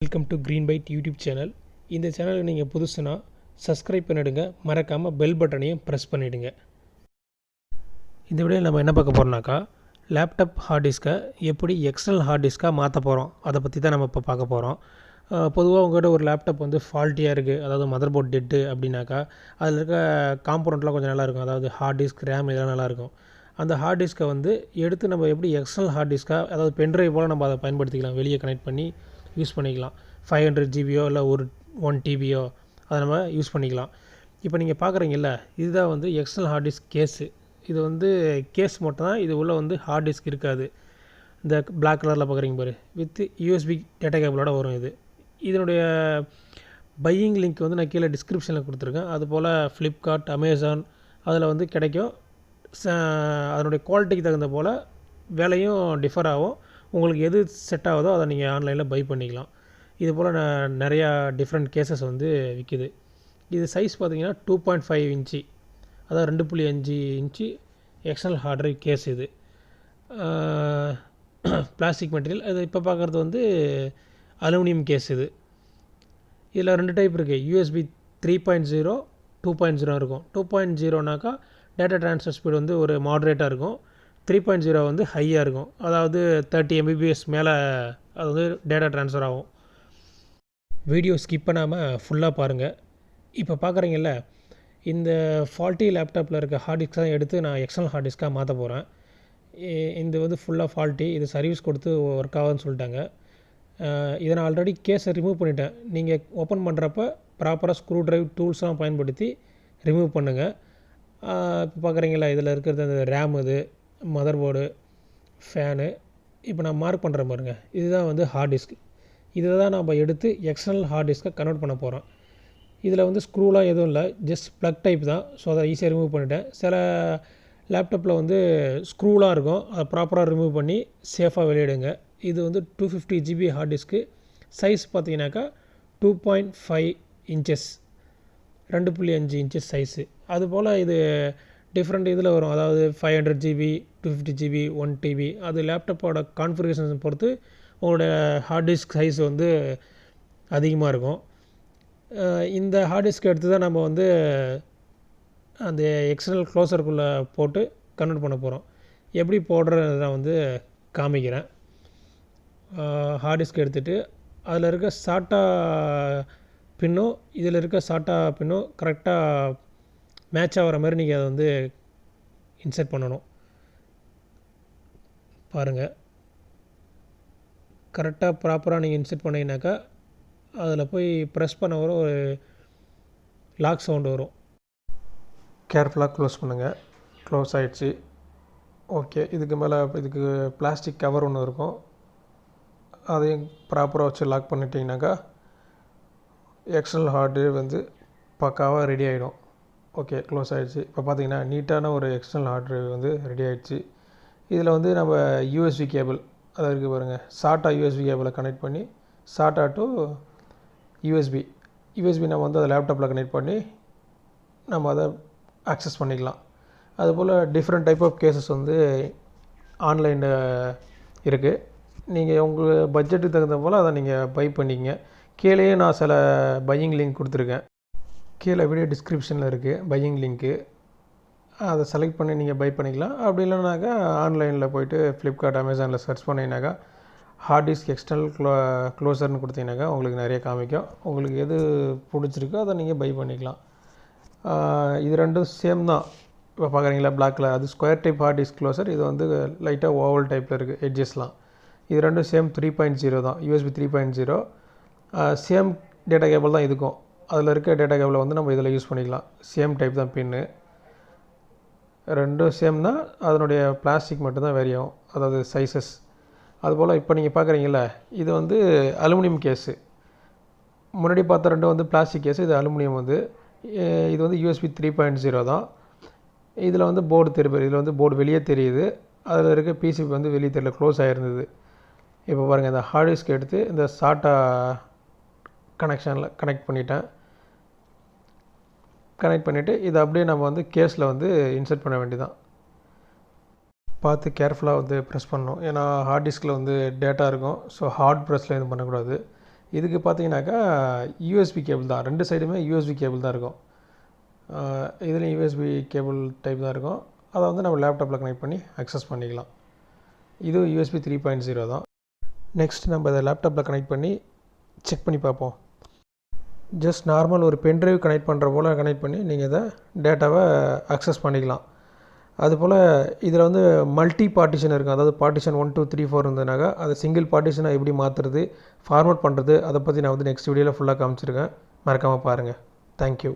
Welcome to green byte YouTube channel. இந்த சேனலுக்கு நீங்கள் புதுசுனா சப்ஸ்கிரைப் பண்ணிவிடுங்க, மறக்காமல் பெல் பட்டனையும் ப்ரெஸ் பண்ணிவிடுங்க. இந்த வீடியோவில் நம்ம என்ன பார்க்க போகிறோம்னாக்கா, லேப்டாப் ஹார்ட் டிஸ்க்கை எப்படி எக்ஸ்டர்னல் ஹார்ட் டிஸ்க்காக மாற்ற போகிறோம், அதை பற்றி தான் நம்ம இப்போ பார்க்க போகிறோம். பொதுவாக உங்கள்கிட்ட ஒரு லேப்டாப் வந்து ஃபால்ட்டியாக இருக்குது, அதாவது மதர் போர்ட் டெட்டு அப்படின்னாக்கா அதில் இருக்க காம்போனண்ட்லாம் கொஞ்சம் நல்லாயிருக்கும், அதாவது ஹார்ட் டிஸ்க், ரேம் இதெல்லாம் நல்லாயிருக்கும். அந்த ஹார்ட் டிஸ்க்கை வந்து எடுத்து நம்ம எப்படி எக்ஸ்டர்னல் ஹார்ட் டிஸ்க்காக, அதாவது பென்ட்ரைவ் போல் நம்ம அதை பயன்படுத்திக்கலாம், வெளியே கனெக்ட் பண்ணி யூஸ் பண்ணிக்கலாம். 500 ஜிபியோ இல்லை ஒரு 1 டிபியோ அதை நம்ம யூஸ் பண்ணிக்கலாம். இப்போ நீங்கள் பார்க்குறீங்கல்ல, இதுதான் வந்து எக்ஸ்டர்னல் ஹார்ட் டிஸ்க் கேஸு. இது வந்து கேஸ் மட்டும் தான், இது உள்ளே வந்து ஹார்ட் டிஸ்க் இருக்காது. இந்த பிளாக் கலரில் பார்க்குறீங்க பாரு, வித் யூஎஸ்பி டேட்டா கேபிளோட வரும். இதனுடைய பையிங் லிங்க் வந்து நான் கீழே டிஸ்கிரிப்ஷனில் கொடுத்துருக்கேன். அதுபோல் ஃப்ளிப்கார்ட், அமேசான் அதில் வந்து கிடைக்கும். அதனுடைய குவாலிட்டிக்கு தகுந்த போல் விலையும் டிஃபர் ஆகும். உங்களுக்கு எது செட் ஆகுதோ அதை நீங்கள் ஆன்லைனில் பை பண்ணிக்கலாம். இது போல் நிறையா டிஃப்ரெண்ட் கேசஸ் வந்து விற்கிது. இது சைஸ் பார்த்திங்கன்னா 2.5 இன்ச்சு, அதாவது 2.5 inch external hard drive case. இது பிளாஸ்டிக் மெட்டீரியல். அது இப்போ பார்க்குறது வந்து அலுமினியம் கேஸ். இதில் 2 டைப் இருக்குது, யூஎஸ்பி 3.0, 2.0 இருக்கும். 2.0னாக்கா டேட்டா ட்ரான்ஸ்ஃபர் ஸ்பீடு வந்து ஒரு மாட்ரேட்டாக இருக்கும். 3.0 வந்து ஹையாக இருக்கும், அதாவது 30 mbps மேலே அது வந்து டேட்டா ட்ரான்ஸ்ஃபர் ஆகும். வீடியோ ஸ்கிப் பண்ணாமல் ஃபுல்லாக பாருங்கள். இப்போ பார்க்குறீங்கல்ல, இந்த ஃபால்ட்டி லேப்டாப்பில் இருக்க ஹார்ட் டிஸ்க் தான் எடுத்து நான் எக்ஸ்டர்னல் ஹார்ட் டிஸ்க்காக மாற்ற போகிறேன். இது வந்து ஃபுல்லாக ஃபால்ட்டி, இது சர்வீஸ் கொடுத்து ஒர்க் ஆகுதுன்னு சொல்லிட்டாங்க. இதை நான் ஆல்ரெடி கேஸை ரிமூவ் பண்ணிட்டேன். நீங்கள் ஓப்பன் பண்ணுறப்ப ப்ராப்பராக ஸ்க்ரூ ட்ரைவ் டூல்ஸ்லாம் பயன்படுத்தி ரிமூவ் பண்ணுங்கள். இப்போ பார்க்குறீங்களா, இதில் இருக்கிறது அந்த ரேம், இது மதர் போர்டு, ஃபேனு. இப்போ நான் மார்க் பண்ணுற பாருங்க, இதுதான் வந்து ஹார்ட் டிஸ்க். இதை தான் நம்ம எடுத்து எக்ஸ்டர்னல் ஹார்ட் டிஸ்க்கை கன்வெர்ட் பண்ண போகிறோம். இதில் வந்து ஸ்க்ரூலாம் எதுவும் இல்லை, ஜஸ்ட் ப்ளக் டைப் தான். ஸோ அதை ஈஸியாக ரிமூவ் பண்ணிட்டேன். சில லேப்டாப்பில் வந்து ஸ்க்ரூலாம் இருக்கும், அதை ப்ராப்பராக ரிமூவ் பண்ணி சேஃபாக வெளியிடுங்க. இது வந்து 250 ஜிபி ஹார்ட் டிஸ்க்கு. சைஸ் பார்த்தீங்கன்னாக்கா 2.5 இன்ச்சஸ், 2.5 இன்ச்சஸ் சைஸு. அதுபோல் இது டிஃப்ரெண்ட் இதில் வரும், அதாவது 500 ஜிபி, 250 ஜிபி, 1 டிபி. அது லேப்டாப்போட கான்ஃபிகரேஷன் பொறுத்து உங்களோட ஹார்ட் டிஸ்க் சைஸ் வந்து அதிகமாக இருக்கும். இந்த ஹார்ட் டிஸ்க் எடுத்து தான் நம்ம வந்து அந்த எக்ஸ்டர்னல் க்ளோசருக்குள்ளே போட்டு கன்வெர்ட் பண்ண போகிறோம். எப்படி போடுறது நான் வந்து காமிக்கிறேன். ஹார்ட் டிஸ்க் எடுத்துகிட்டு அதில் இருக்க சாட்டா பின்னும் இதில் இருக்க சாட்டா பின்னும் கரெக்டாக மேட்ச் ஆகிற மாதிரி நீங்கள் அதை வந்து இன்சர்ட் பண்ணணும். பாருங்கள், கரெக்டாக ப்ராப்பராக நீங்கள் இன்சர்ட் பண்ணிங்கனாக்கா அதில் போய் ப்ரெஸ் பண்ண வர ஒரு லாக் சவுண்டு வரும். கேர்ஃபுல்லாக க்ளோஸ் பண்ணுங்கள். க்ளோஸ் ஆகிடுச்சு. ஓகே, இதுக்கு மேலே இதுக்கு பிளாஸ்டிக் கவர் ஒன்று இருக்கும், அதையும் ப்ராப்பராக வச்சு லாக் பண்ணிட்டீங்கனாக்கா எக்ஸ்டர்னல் ஹார்ட் டிரைவ் வந்து பக்காவாக ரெடி ஆகிடும். ஓகே, க்ளோஸ் ஆகிடுச்சு. இப்போ பார்த்தீங்கன்னா நீட்டான ஒரு எக்ஸ்டர்னல் ஹார்ட் டிரைவ் வந்து ரெடி ஆகிடுச்சு. இதில் வந்து நம்ம யூஎஸ்பி கேபிள் அதை இருக்குது பாருங்கள், சாட்டா யூஎஸ்பி கேபிளை கனெக்ட் பண்ணி சாட்டா டு யூஎஸ்பி நம்ம வந்து அதை லேப்டாப்பில் கனெக்ட் பண்ணி நம்ம அதை ஆக்சஸ் பண்ணிக்கலாம். அதுபோல் டிஃப்ரெண்ட் டைப் ஆஃப் கேசஸ் வந்து ஆன்லைனில் இருக்குது. நீங்கள் உங்கள் பட்ஜெட்டுக்கு தகுந்த போல் அதை நீங்கள் பை பண்ணிக்கங்க. கீழேயே நான் சில பையிங் லிங்க் கொடுத்துருக்கேன், கீழே வீடியோ டிஸ்கிரிப்ஷனில் இருக்குது பையிங் லிங்க்கு. அதை செலக்ட் பண்ணி நீங்கள் பை பண்ணிக்கலாம். அப்படி இல்லைனாக்கா ஆன்லைனில் போய்ட்டு ஃப்ளிப்கார்ட், அமேசானில் சர்ச் பண்ணிங்கனாக்கா ஹார்ட் டிஸ்க் எக்ஸ்டர்னல் க்ளோசர்னு கொடுத்தீங்கன்னாக்கா உங்களுக்கு நிறைய காமிக்கும். உங்களுக்கு எது பிடிச்சிருக்கோ அதை நீங்கள் பை பண்ணிக்கலாம். இது ரெண்டும் சேம் தான். இப்போ பார்க்குறீங்களா பிளாக் கலர், அது square type hard disk closure. இது வந்து லைட்டாக ஓவல் டைப்பில் இருக்குது எட்ஜஸ்லாம். இது ரெண்டும் சேம் 3.0 தான், யூஎஸ்பி 3.0. சேம் டேட்டா கேபிள் தான் இதுக்கும். அதில் இருக்க டேட்டா கேபிளை வந்து நம்ம இதில் யூஸ் பண்ணிக்கலாம். சேம் டைப் தான் பின்னு, ரெண்டும் சேம் தான். அதனுடைய பிளாஸ்டிக் மட்டும்தான் வேரி ஆகும், அதாவது சைஸஸ். அதுபோல் இப்போ நீங்கள் பார்க்குறீங்கள, இது வந்து அலுமினியம் கேஸு. முன்னாடி பார்த்த ரெண்டும் வந்து பிளாஸ்டிக் கேஸு, இது அலுமினியம். வந்து இது வந்து யூஎஸ்பி 3.0 தான். இதில் வந்து போர்டு தெரியுது, இதில் வந்து போர்டு வெளியே தெரியுது, அதில் இருக்க பிசிபி வந்து வெளியே தெரியல, க்ளோஸ் ஆகிருந்தது. இப்போ பாருங்கள், இந்த ஹார்ட் டிஸ்க் எடுத்து இந்த சாட்டா கனெக்ஷனில் கனெக்ட் பண்ணிவிட்டு இதை அப்படியே நம்ம வந்து கேஸில் வந்து இன்சர்ட் பண்ண வேண்டியதான். பார்த்து கேர்ஃபுல்லாக வந்து ப்ரெஸ் பண்ணணும். ஏன்னா ஹார்ட் டிஸ்கில் வந்து டேட்டா இருக்கும். ஸோ ஹார்ட் ப்ரெஸ்ஸில் எதுவும் பண்ணக்கூடாது. இதுக்கு பார்த்தீங்கன்னாக்கா யூஎஸ்பி கேபிள் தான், 2 சைடுமே யூஎஸ்பி கேபிள் தான் இருக்கும். இதுலேயும் யூஎஸ்பி கேபிள் டைப் தான் இருக்கும். அதை வந்து நம்ம லேப்டாப்பில் கனெக்ட் பண்ணி அக்சஸ் பண்ணிக்கலாம். இது யூஎஸ்பி 3.0 தான். நெக்ஸ்ட் நம்ம இதை லேப்டாப்பில் கனெக்ட் பண்ணி செக் பண்ணி பார்ப்போம். ஜஸ்ட் நார்மல் ஒரு பென்ட்ரைவ் கனெக்ட் பண்ணுற போல் கனெக்ட் பண்ணி நீங்கள் இதை டேட்டாவை அக்சஸ் பண்ணிக்கலாம். அதுபோல் இதில் வந்து மல்டி பார்ட்டிஷன் இருக்கும். அதாவது பார்ட்டிஷன் 1 2 3 4 இருந்ததுனாக்கா அதை சிங்கிள் பார்ட்டிஷனாக எப்படி மாற்றுறது, ஃபார்மேட் பண்ணுறது, அதை பற்றி நான் வந்து நெக்ஸ்ட் வீடியோவில் ஃபுல்லாக காமிச்சிருக்கேன். மறக்காமல் பாருங்கள். தேங்க்யூ.